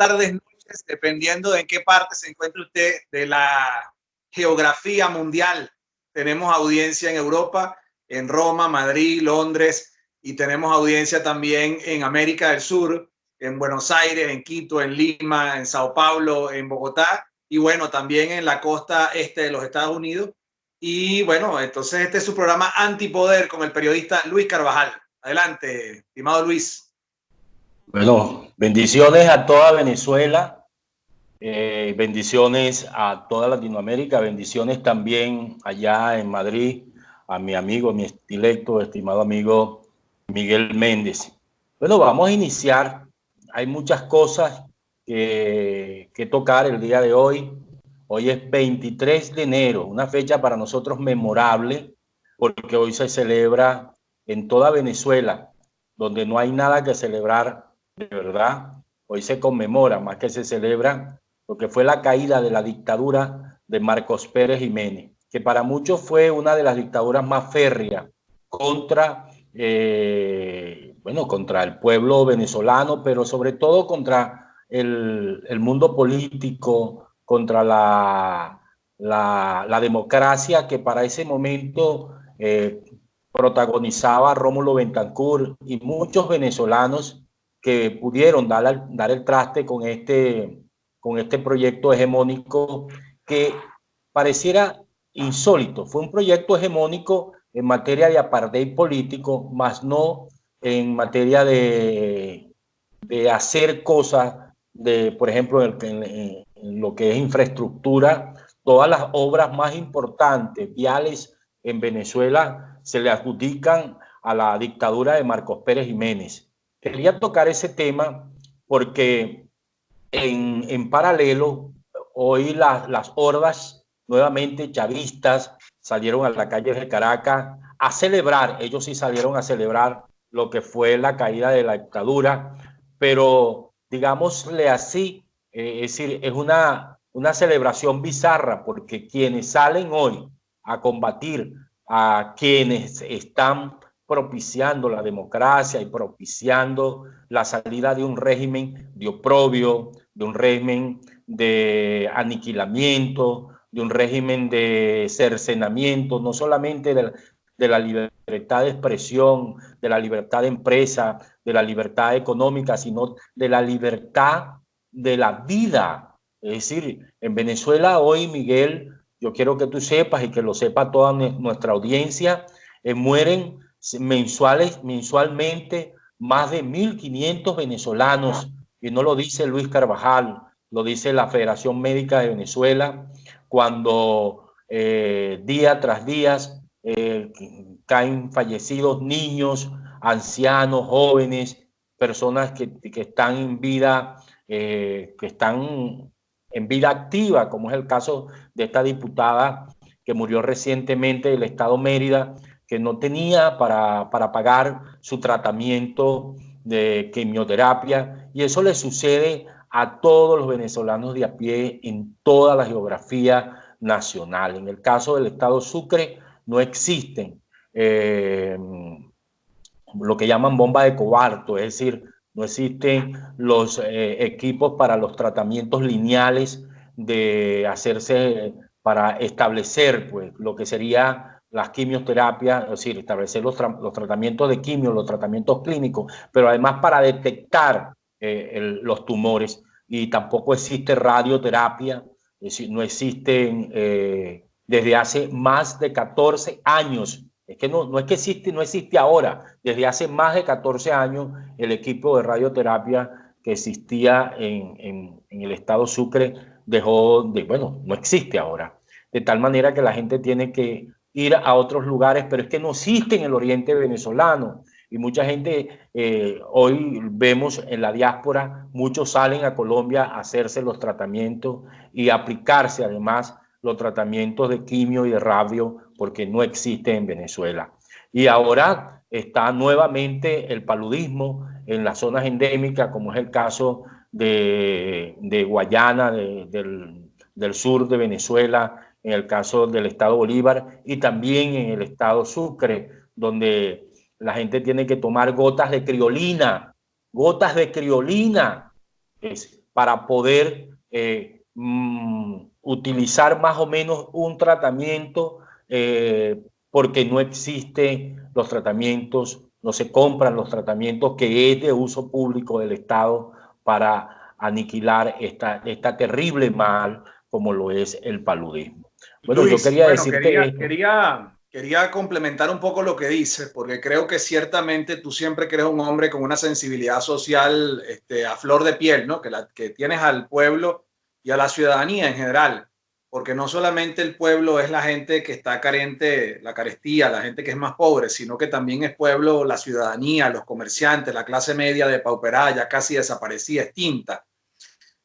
tardes, noches, dependiendo de en qué parte se encuentre usted de la geografía mundial. Tenemos audiencia en Europa, en Roma, Madrid, Londres, y tenemos audiencia también en América del Sur, en Buenos Aires, en Quito, en Lima, en Sao Paulo, en Bogotá, y bueno, también en la costa este de los Estados Unidos. Y bueno, entonces este es su programa Antipoder con el periodista Luis Carvajal. Adelante, estimado Luis. Bueno, bendiciones a toda Venezuela, bendiciones a toda Latinoamérica, bendiciones también allá en Madrid a mi amigo, mi estilecto, estimado amigo Miguel Méndez. Bueno, vamos a iniciar. Hay muchas cosas que tocar el día de hoy. Hoy es 23 de enero, una fecha para nosotros memorable, porque hoy se celebra en toda Venezuela, donde no hay nada que celebrar de verdad. Hoy se conmemora, más que se celebra, lo que fue la caída de la dictadura de Marcos Pérez Jiménez, que para muchos fue una de las dictaduras más férreas contra, contra el pueblo venezolano, pero sobre todo contra el mundo político, contra la democracia que para ese momento protagonizaba Rómulo Betancourt y muchos venezolanos que pudieron dar el traste con este proyecto hegemónico que pareciera insólito. Fue un proyecto hegemónico en materia de apartheid político, más no en materia de hacer cosas, por ejemplo, en lo que es infraestructura. Todas las obras más importantes, viales en Venezuela, se le adjudican a la dictadura de Marcos Pérez Jiménez. Quería tocar ese tema porque en paralelo, hoy las hordas nuevamente chavistas salieron a las calles de Caracas a celebrar, ellos sí salieron a celebrar lo que fue la caída de la dictadura, pero digámosle así, es decir, es una celebración bizarra porque quienes salen hoy a combatir a quienes están propiciando la democracia y propiciando la salida de un régimen de oprobio, de un régimen de aniquilamiento, de un régimen de cercenamiento, no solamente de la libertad de expresión, de la libertad de empresa, de la libertad económica, sino de la libertad de la vida. Es decir, en Venezuela hoy, Miguel, yo quiero que tú sepas y que lo sepa toda nuestra audiencia, mueren mensualmente más de 1.500 venezolanos, y no lo dice Luis Carvajal, lo dice la Federación Médica de Venezuela, cuando día tras día caen fallecidos niños, ancianos, jóvenes, personas que están en vida, activa, como es el caso de esta diputada que murió recientemente del estado Mérida, que no tenía para pagar su tratamiento de quimioterapia, y eso le sucede a todos los venezolanos de a pie en toda la geografía nacional. En el caso del estado Sucre no existen lo que llaman bomba de cobalto, es decir, no existen los equipos para los tratamientos lineales de hacerse para establecer pues lo que sería las quimioterapias, es decir, establecer los tratamientos de quimio, los tratamientos clínicos, pero además para detectar los tumores. Y tampoco existe radioterapia, es decir, no existen desde hace más de 14 años. Es que no es que existe, no existe ahora. Desde hace más de 14 años el equipo de radioterapia que existía en el estado Sucre no existe ahora. De tal manera que la gente tiene que ir a otros lugares, pero es que no existe en el oriente venezolano. Y mucha gente, hoy vemos en la diáspora, muchos salen a Colombia a hacerse los tratamientos y aplicarse además los tratamientos de quimio y de radio, porque no existe en Venezuela. Y ahora está nuevamente el paludismo en las zonas endémicas, como es el caso de Guayana, del sur de Venezuela, en el caso del estado Bolívar y también en el estado Sucre, donde la gente tiene que tomar gotas de criolina, para poder utilizar más o menos un tratamiento, porque no existen los tratamientos, no se compran los tratamientos que es de uso público del Estado para aniquilar esta terrible mal como lo es el paludismo. Bueno, yo Luis, quería bueno, decirte esto. quería complementar un poco lo que dices, porque creo que ciertamente tú siempre que eres un hombre con una sensibilidad social a flor de piel, ¿no? Que tienes al pueblo y a la ciudadanía en general, porque no solamente el pueblo es la gente que está carente, la carestía, la gente que es más pobre, sino que también es pueblo la ciudadanía, los comerciantes, la clase media depauperada, ya casi desaparecida, extinta.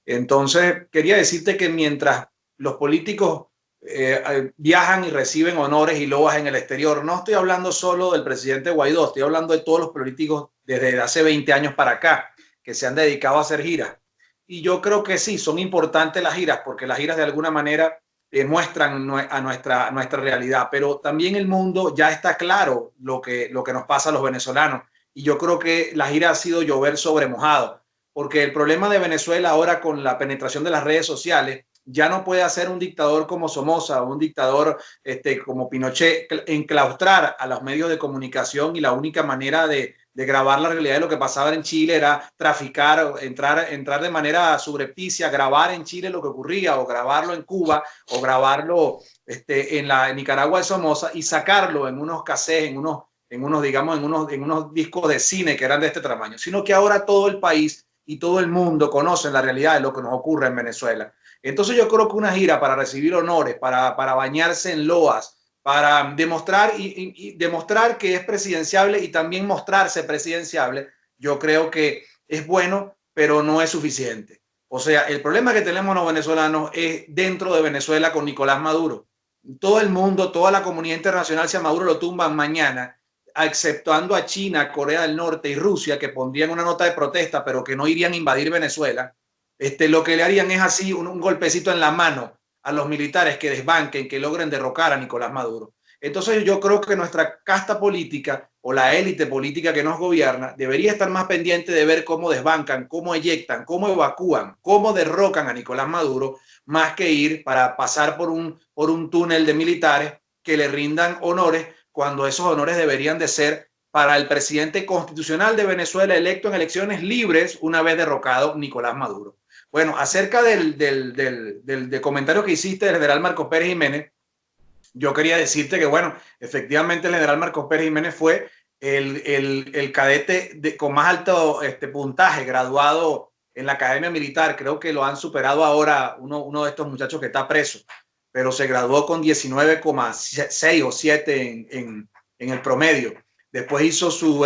Entonces, quería decirte que mientras los políticos viajan y reciben honores y loas en el exterior, no estoy hablando solo del presidente Guaidó, estoy hablando de todos los políticos desde hace 20 años para acá que se han dedicado a hacer giras. Y yo creo que sí, son importantes las giras porque las giras de alguna manera muestran a nuestra realidad, pero también el mundo ya está claro lo que nos pasa a los venezolanos. Y yo creo que la gira ha sido llover sobre mojado, porque el problema de Venezuela ahora con la penetración de las redes sociales ya no puede hacer un dictador como Somoza o un dictador como Pinochet enclaustrar a los medios de comunicación, y la única manera de grabar la realidad de lo que pasaba en Chile era traficar, entrar de manera subrepticia, grabar en Chile lo que ocurría, o grabarlo en Cuba, o grabarlo en Nicaragua de Somoza y sacarlo en unos cassettes, digamos, en unos discos de cine que eran de este tamaño, sino que ahora todo el país y todo el mundo conoce la realidad de lo que nos ocurre en Venezuela. Entonces yo creo que una gira para recibir honores, para bañarse en loas, para demostrar y demostrar que es presidenciable y también mostrarse presidenciable, yo creo que es bueno, pero no es suficiente. O sea, el problema que tenemos los venezolanos es dentro de Venezuela con Nicolás Maduro. Todo el mundo, toda la comunidad internacional, si a Maduro lo tumban mañana, exceptuando a China, Corea del Norte y Rusia, que pondrían una nota de protesta, pero que no irían a invadir Venezuela, lo que le harían es así un golpecito en la mano a los militares que desbanquen, que logren derrocar a Nicolás Maduro. Entonces yo creo que nuestra casta política o la élite política que nos gobierna debería estar más pendiente de ver cómo desbancan, cómo eyectan, cómo evacúan, cómo derrocan a Nicolás Maduro, más que ir para pasar por un túnel de militares que le rindan honores, cuando esos honores deberían de ser para el presidente constitucional de Venezuela electo en elecciones libres una vez derrocado Nicolás Maduro. Bueno, acerca del comentario que hiciste del general Marcos Pérez Jiménez, yo quería decirte que, bueno, efectivamente el general Marcos Pérez Jiménez fue el cadete con más alto puntaje graduado en la Academia Militar. Creo que lo han superado ahora uno de estos muchachos que está preso, pero se graduó con 19,6 o 7 en el promedio. Después hizo su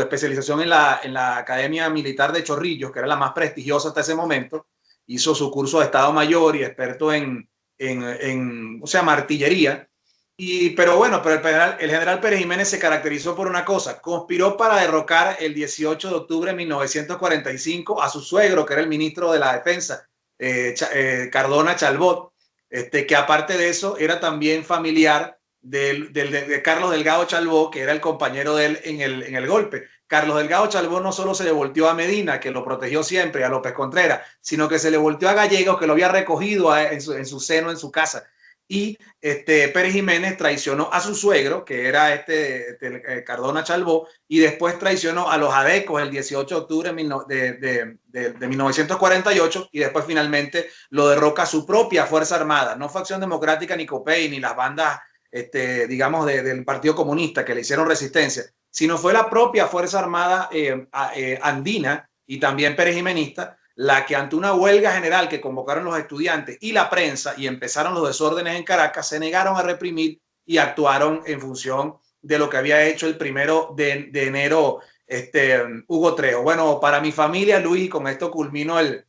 especialización en la Academia Militar de Chorrillos, que era la más prestigiosa hasta ese momento. Hizo su curso de Estado Mayor y experto o sea, artillería. Pero bueno, pero el general Pérez Jiménez se caracterizó por una cosa: conspiró para derrocar el 18 de octubre de 1945 a su suegro, que era el ministro de la Defensa, Cardona Chalbot, que aparte de eso era también familiar de Carlos Delgado Chalbó, que era el compañero de él en el golpe. Carlos Delgado Chalbó no solo se le volteó a Medina, que lo protegió siempre, a López Contreras, sino que se le volteó a Gallegos, que lo había recogido en su seno, en su casa. Y Pérez Jiménez traicionó a su suegro, que era Cardona Chalbó, y después traicionó a los adecos el 18 de octubre de 1948, y después finalmente lo derroca a su propia Fuerza Armada. No fue Acción Democrática, ni COPEI, ni las bandas digamos, del Partido Comunista que le hicieron resistencia, sino fue la propia Fuerza Armada andina y también perejimenista la que, ante una huelga general que convocaron los estudiantes y la prensa y empezaron los desórdenes en Caracas, se negaron a reprimir y actuaron en función de lo que había hecho el 1 de enero Hugo Trejo. Bueno, para mi familia, Luis, con esto culmino el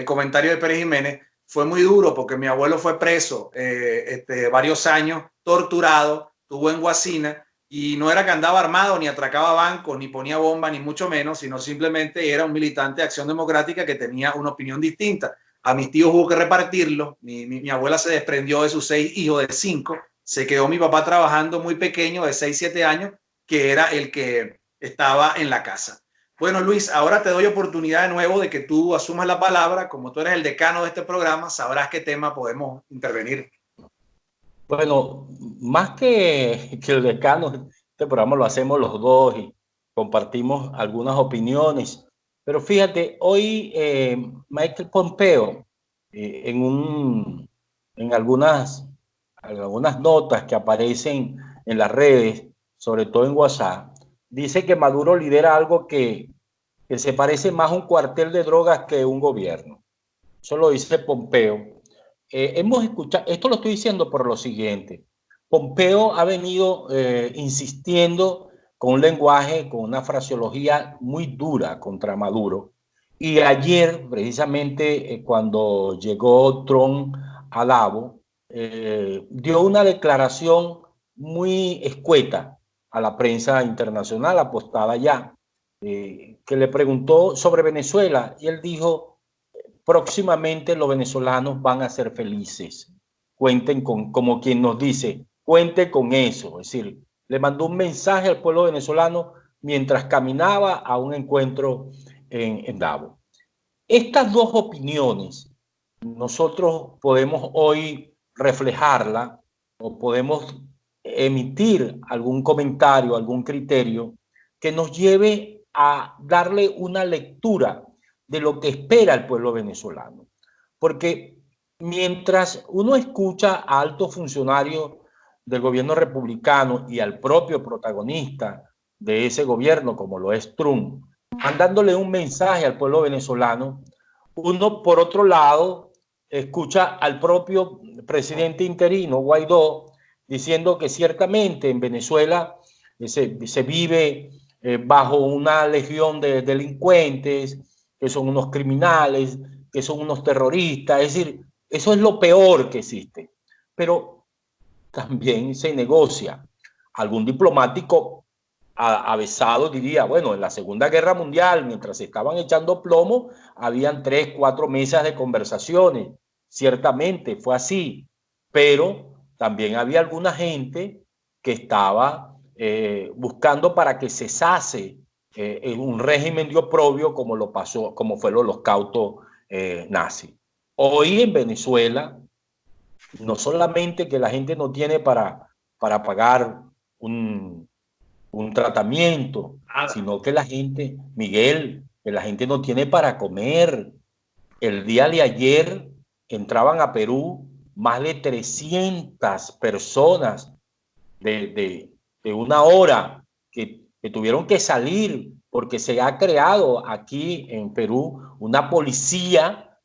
comentario de Pérez Jiménez. Fue muy duro porque mi abuelo fue preso varios años, torturado, estuvo en Guasina, y no era que andaba armado, ni atracaba bancos, ni ponía bomba, ni mucho menos, sino simplemente era un militante de Acción Democrática que tenía una opinión distinta. A mis tíos hubo que repartirlo. Mi abuela se desprendió de sus 6 hijos de 5. Se quedó mi papá trabajando muy pequeño, de 6, 7 años, que era el que estaba en la casa. Bueno, Luis, ahora te doy oportunidad de nuevo de que tú asumas la palabra. Como tú eres el decano de este programa, sabrás qué tema podemos intervenir. Bueno, más que el decano, este programa lo hacemos los dos y compartimos algunas opiniones. Pero fíjate, hoy Michael Pompeo, en algunas notas que aparecen en las redes, sobre todo en WhatsApp, dice que Maduro lidera algo que se parece más a un cuartel de drogas que un gobierno. Eso lo dice Pompeo. Hemos escuchado, esto lo estoy diciendo por lo siguiente. Pompeo ha venido insistiendo con un lenguaje, con una fraseología muy dura contra Maduro. Y ayer, precisamente, cuando llegó Trump a Davos, dio una declaración muy escueta a la prensa internacional apostada ya, que le preguntó sobre Venezuela y él dijo: próximamente los venezolanos van a ser felices. Cuenten con, como quien nos dice, cuente con eso. Es decir, le mandó un mensaje al pueblo venezolano mientras caminaba a un encuentro en Davos. Estas dos opiniones nosotros podemos hoy reflejarla o podemos emitir algún comentario, algún criterio que nos lleve a darle una lectura de lo que espera el pueblo venezolano. Porque mientras uno escucha a altos funcionarios del gobierno republicano y al propio protagonista de ese gobierno, como lo es Trump, mandándole un mensaje al pueblo venezolano, uno, por otro lado, escucha al propio presidente interino, Guaidó, diciendo que ciertamente en Venezuela se vive bajo una legión de delincuentes, que son unos criminales, que son unos terroristas. Es decir, eso es lo peor que existe. Pero también se negocia. Algún diplomático avesado diría, bueno, en la Segunda Guerra Mundial, mientras se estaban echando plomo, habían 3, 4 mesas de conversaciones. Ciertamente fue así, pero también había alguna gente que estaba buscando para que cesase un régimen de oprobio como lo pasó, como fue el holocausto nazi. Hoy en Venezuela, no solamente que la gente no tiene para pagar un tratamiento, sino que la gente, Miguel, que la gente no tiene para comer. El día de ayer entraban a Perú más de 300 personas de una hora que tuvieron que salir porque se ha creado aquí en Perú una policía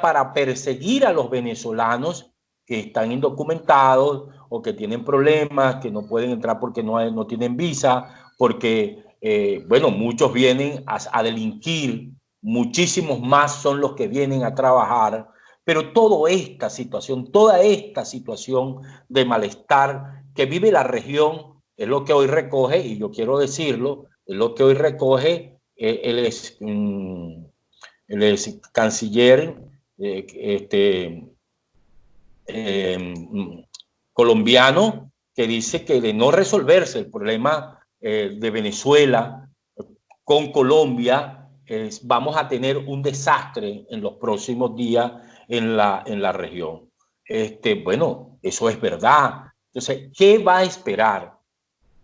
para perseguir a los venezolanos que están indocumentados o que tienen problemas, que no pueden entrar porque no tienen visa, porque, bueno, muchos vienen a delinquir, muchísimos más son los que vienen a trabajar, pero toda esta situación de malestar que vive la región es lo que hoy recoge, y yo quiero decirlo, es lo que hoy recoge el canciller colombiano, que dice que de no resolverse el problema de Venezuela con Colombia, vamos a tener un desastre en los próximos días en la región. Bueno, eso es verdad. Entonces, ¿qué va a esperar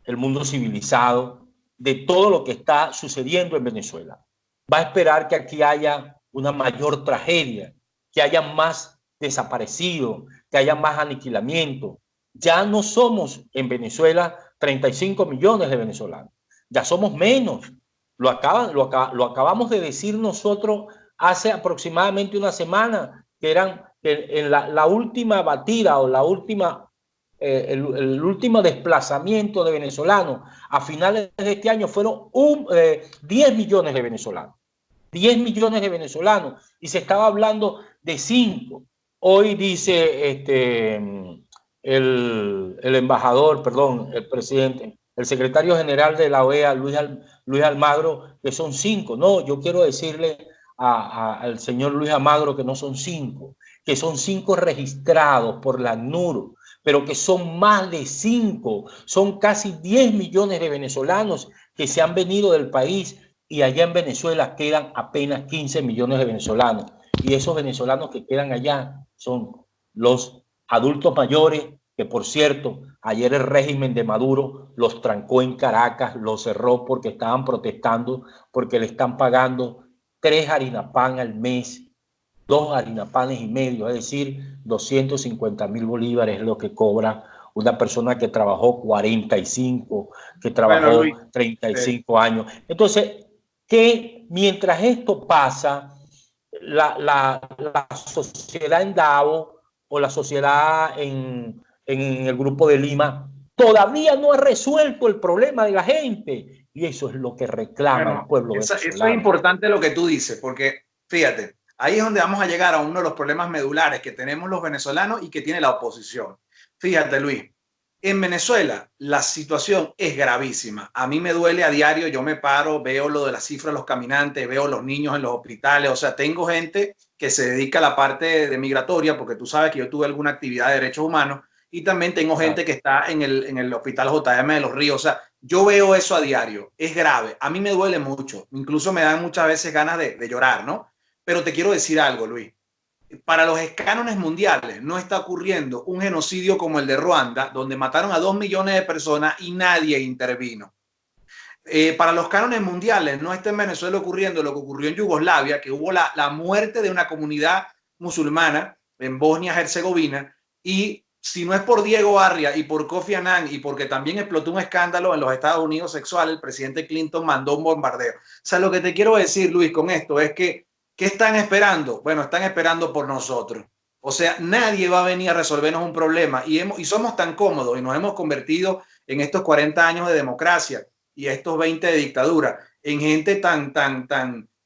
el mundo civilizado de todo lo que está sucediendo en Venezuela? Va a esperar que aquí haya una mayor tragedia, que haya más desaparecidos, que haya más aniquilamiento. Ya no somos en Venezuela 35 millones de venezolanos, ya somos menos. Lo acabamos de decir nosotros hace aproximadamente una semana, que eran en la última batida o la última el último desplazamiento de venezolanos a finales de este año fueron 10 millones de venezolanos. 10 millones de venezolanos. Y se estaba hablando de 5. Hoy dice el embajador, perdón, el presidente, el secretario general de la OEA, Luis Almagro, que son 5. No, yo quiero decirle al señor Luis Almagro que no son 5, que son 5 registrados por la ACNUR, pero que son más de 5, son casi 10 millones de venezolanos que se han venido del país y allá en Venezuela quedan apenas 15 millones de venezolanos. Y esos venezolanos que quedan allá son los adultos mayores, que por cierto, ayer el régimen de Maduro los trancó en Caracas, los cerró porque estaban protestando, porque le están pagando 3 harinapan al mes, 2 harinapanes y medio, es decir, 250.000 bolívares es lo que cobra una persona que trabajó 45, que trabajó Bueno, Luis, 35 años. Entonces, que mientras esto pasa, la sociedad en Davos o la sociedad en el Grupo de Lima todavía no ha resuelto el problema de la gente. Y eso es lo que reclama el pueblo eso es venezolano. importante lo que tú dices, porque fíjate, ahí es donde vamos a llegar a uno de los problemas medulares que tenemos los venezolanos y que tiene la oposición. Fíjate, Luis, en Venezuela la situación es gravísima. A mí me duele a diario, yo me paro, veo lo de las cifras de los caminantes, veo los niños en los hospitales, o sea, tengo gente que se dedica a la parte de migratoria, porque tú sabes que yo tuve alguna actividad de derechos humanos, y también tengo gente que está en el hospital JM de Los Ríos, o sea, yo veo eso a diario, es grave, a mí me duele mucho, incluso me dan muchas veces ganas de llorar, ¿no? Pero te quiero decir algo, Luis, para los cánones mundiales no está ocurriendo un genocidio como el de Ruanda, donde mataron a 2 millones de personas y nadie intervino. Para los cánones mundiales no está en Venezuela ocurriendo lo que ocurrió en Yugoslavia, que hubo la muerte de una comunidad musulmana en Bosnia-Herzegovina, y si no es por Diego Arria y por Kofi Annan y porque también explotó un escándalo en los Estados Unidos sexual, el presidente Clinton mandó un bombardeo. O sea, lo que te quiero decir, Luis, con esto es que ¿qué están esperando? Bueno, están esperando por nosotros. O sea, nadie va a venir a resolvernos un problema y somos tan cómodos y nos hemos convertido en estos 40 años de democracia y estos 20 de dictadura en gente tan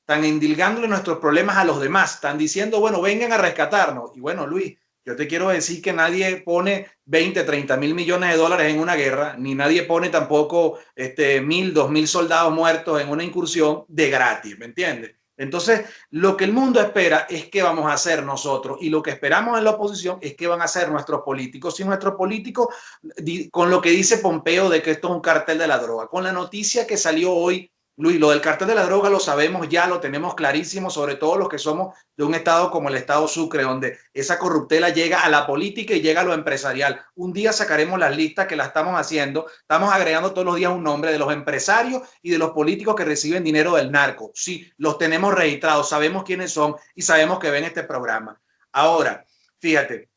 endilgándole nuestros problemas a los demás, están diciendo, bueno, vengan a rescatarnos. Y bueno, Luis, yo te quiero decir que nadie pone 20, 30 mil millones de dólares en una guerra, ni nadie pone tampoco 1.000, 2.000 soldados muertos en una incursión de gratis, ¿me entiendes? Entonces, lo que el mundo espera es qué vamos a hacer nosotros y lo que esperamos en la oposición es qué van a hacer nuestros políticos. Y nuestros políticos, con lo que dice Pompeo de que esto es un cartel de la droga, con la noticia que salió hoy, Luis, lo del cartel de la droga lo sabemos ya, lo tenemos clarísimo, sobre todo los que somos de un estado como el estado Sucre, donde esa corruptela llega a la política y llega a lo empresarial. Un día sacaremos las listas que la estamos haciendo, estamos agregando todos los días un nombre de los empresarios y de los políticos que reciben dinero del narco. Sí, los tenemos registrados, sabemos quiénes son y sabemos que ven este programa. Ahora, fíjate,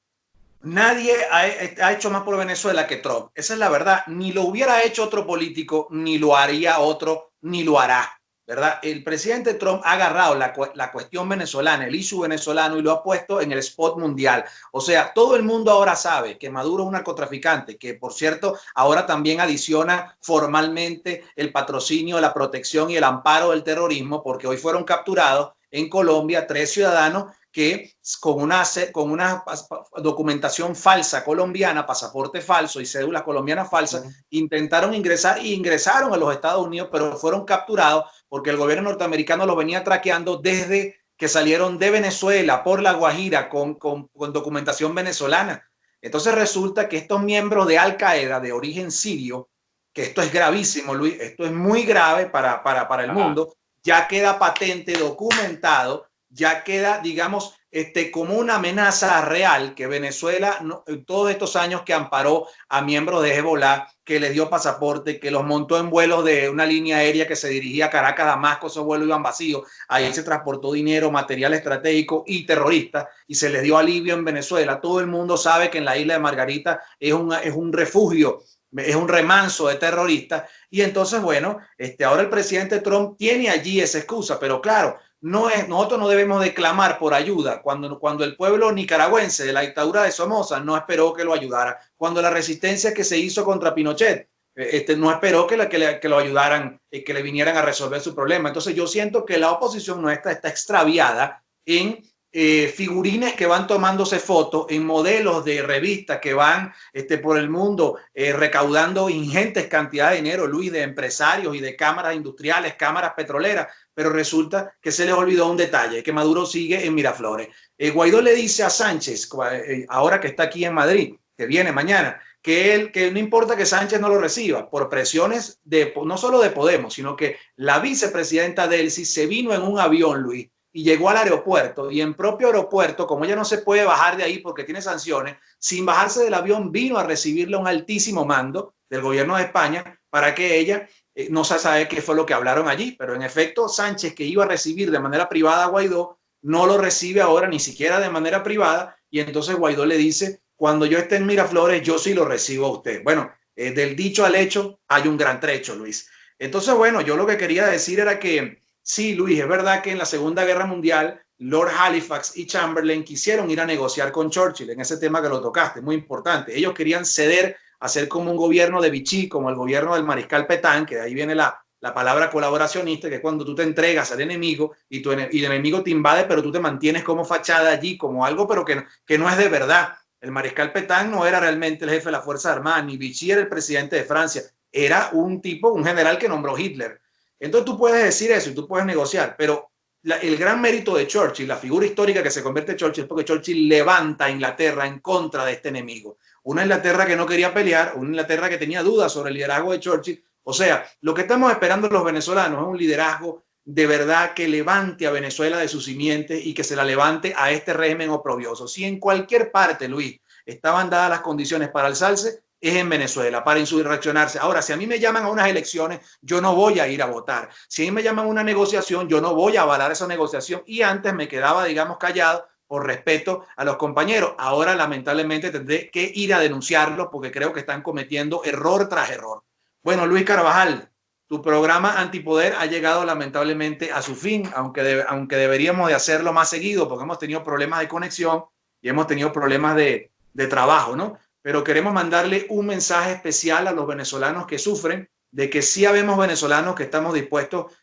nadie ha hecho más por Venezuela que Trump. Esa es la verdad. Ni lo hubiera hecho otro político, ni lo haría otro, ni lo hará. ¿Verdad? El presidente Trump ha agarrado la cuestión venezolana, el issue venezolano, y lo ha puesto en el spot mundial. O sea, todo el mundo ahora sabe que Maduro es un narcotraficante, que por cierto, ahora también adiciona formalmente el patrocinio, la protección y el amparo del terrorismo, porque hoy fueron capturados en Colombia 3 ciudadanos que con una documentación falsa colombiana, pasaporte falso y cédulas colombianas falsas, intentaron ingresar y ingresaron a los Estados Unidos, pero fueron capturados porque el gobierno norteamericano los venía traqueando desde que salieron de Venezuela por La Guajira con documentación venezolana. Entonces resulta que estos miembros de Al Qaeda de origen sirio, que esto es gravísimo, Luis, esto es muy grave para el mundo, ya queda patente, documentado, ya queda, digamos, como una amenaza real que Venezuela, todos estos años que amparó a miembros de Hezbollah, que les dio pasaporte, que los montó en vuelos de una línea aérea que se dirigía a Caracas, Damasco, esos vuelos iban vacíos, ahí se transportó dinero, material estratégico y terroristas, y se les dio alivio en Venezuela. Todo el mundo sabe que en la isla de Margarita es un refugio, es un remanso de terroristas, y entonces, bueno, ahora el presidente Trump tiene allí esa excusa, pero claro, nosotros no debemos de clamar por ayuda cuando el pueblo nicaragüense de la dictadura de Somoza no esperó que lo ayudara, cuando la resistencia que se hizo contra Pinochet no esperó que lo ayudaran, que le vinieran a resolver su problema. Entonces yo siento que la oposición nuestra está extraviada en figurines que van tomándose fotos, en modelos de revistas que van por el mundo recaudando ingentes cantidades de dinero, Luis, de empresarios y de cámaras industriales, cámaras petroleras, pero resulta que se les olvidó un detalle, que Maduro sigue en Miraflores. Guaidó le dice a Sánchez, ahora que está aquí en Madrid, que viene mañana, que no importa que Sánchez no lo reciba, por presiones no solo de Podemos, sino que la vicepresidenta Delcy se vino en un avión, Luis, y llegó al aeropuerto, y en propio aeropuerto, como ella no se puede bajar de ahí porque tiene sanciones, sin bajarse del avión vino a recibirle un altísimo mando del gobierno de España para que ella, no se sabe qué fue lo que hablaron allí, pero en efecto Sánchez, que iba a recibir de manera privada a Guaidó, no lo recibe ahora ni siquiera de manera privada, y entonces Guaidó le dice: cuando yo esté en Miraflores, yo sí lo recibo a usted. Bueno, del dicho al hecho hay un gran trecho, Luis. Entonces, bueno, yo lo que quería decir era que sí, Luis, es verdad que en la Segunda Guerra Mundial Lord Halifax y Chamberlain quisieron ir a negociar con Churchill en ese tema que lo tocaste, muy importante. Ellos querían ceder a ser como un gobierno de Vichy, como el gobierno del mariscal Pétain, que de ahí viene la palabra colaboracionista, que es cuando tú te entregas al enemigo y el enemigo te invade, pero tú te mantienes como fachada allí, como algo, pero que no es de verdad. El mariscal Pétain no era realmente el jefe de la Fuerza Armada, ni Vichy era el presidente de Francia, era un tipo, un general que nombró Hitler. Entonces tú puedes decir eso y tú puedes negociar, pero el gran mérito de Churchill, la figura histórica que se convierte en Churchill, es porque Churchill levanta a Inglaterra en contra de este enemigo. Una Inglaterra que no quería pelear, una Inglaterra que tenía dudas sobre el liderazgo de Churchill. O sea, lo que estamos esperando los venezolanos es un liderazgo de verdad que levante a Venezuela de sus simientes y que se la levante a este régimen oprobioso. Si en cualquier parte, Luis, estaban dadas las condiciones para alzarse, es en Venezuela, para insurreccionarse. Ahora, si a mí me llaman a unas elecciones, yo no voy a ir a votar. Si a mí me llaman a una negociación, yo no voy a avalar esa negociación, y antes me quedaba, digamos, callado por respeto a los compañeros. Ahora, lamentablemente, tendré que ir a denunciarlos porque creo que están cometiendo error tras error. Bueno, Luis Carvajal, tu programa Antipoder ha llegado lamentablemente a su fin, aunque deberíamos de hacerlo más seguido porque hemos tenido problemas de conexión y hemos tenido problemas de trabajo, ¿no? Pero queremos mandarle un mensaje especial a los venezolanos que sufren, de que sí habemos venezolanos que estamos dispuestos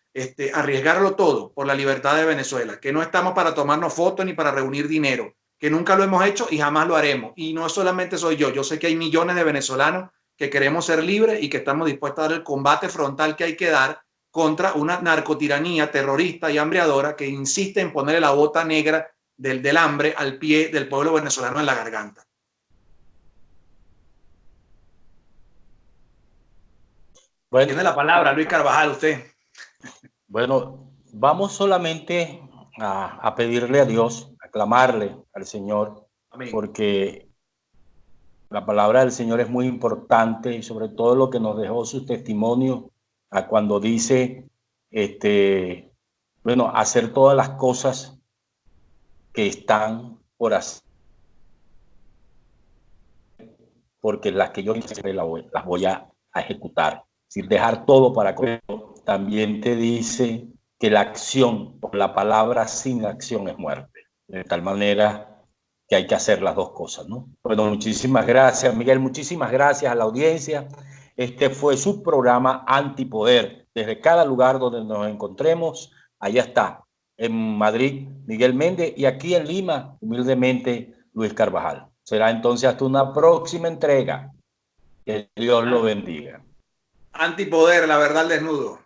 a arriesgarlo todo por la libertad de Venezuela, que no estamos para tomarnos fotos ni para reunir dinero, que nunca lo hemos hecho y jamás lo haremos. Y no solamente soy yo sé que hay millones de venezolanos que queremos ser libres y que estamos dispuestos a dar el combate frontal que hay que dar contra una narcotiranía terrorista y hambreadora que insiste en ponerle la bota negra del hambre al pie del pueblo venezolano en la garganta. Bueno, tiene la palabra Luis Carvajal, usted. Bueno, vamos solamente a pedirle a Dios, a clamarle al Señor, amén, porque la palabra del Señor es muy importante, y sobre todo lo que nos dejó su testimonio cuando dice, bueno, hacer todas las cosas que están por hacer, porque las que yo hice las voy a ejecutar. Es decir, dejar todo para correr. También te dice que la acción, la palabra sin acción es muerte. De tal manera que hay que hacer las dos cosas, ¿no? Bueno, muchísimas gracias, Miguel. Muchísimas gracias a la audiencia. Este fue su programa Antipoder. Desde cada lugar donde nos encontremos, allá está. En Madrid, Miguel Méndez, y aquí en Lima, humildemente, Luis Carvajal. Será entonces hasta una próxima entrega. Que Dios lo bendiga. Antipoder, la verdad al desnudo.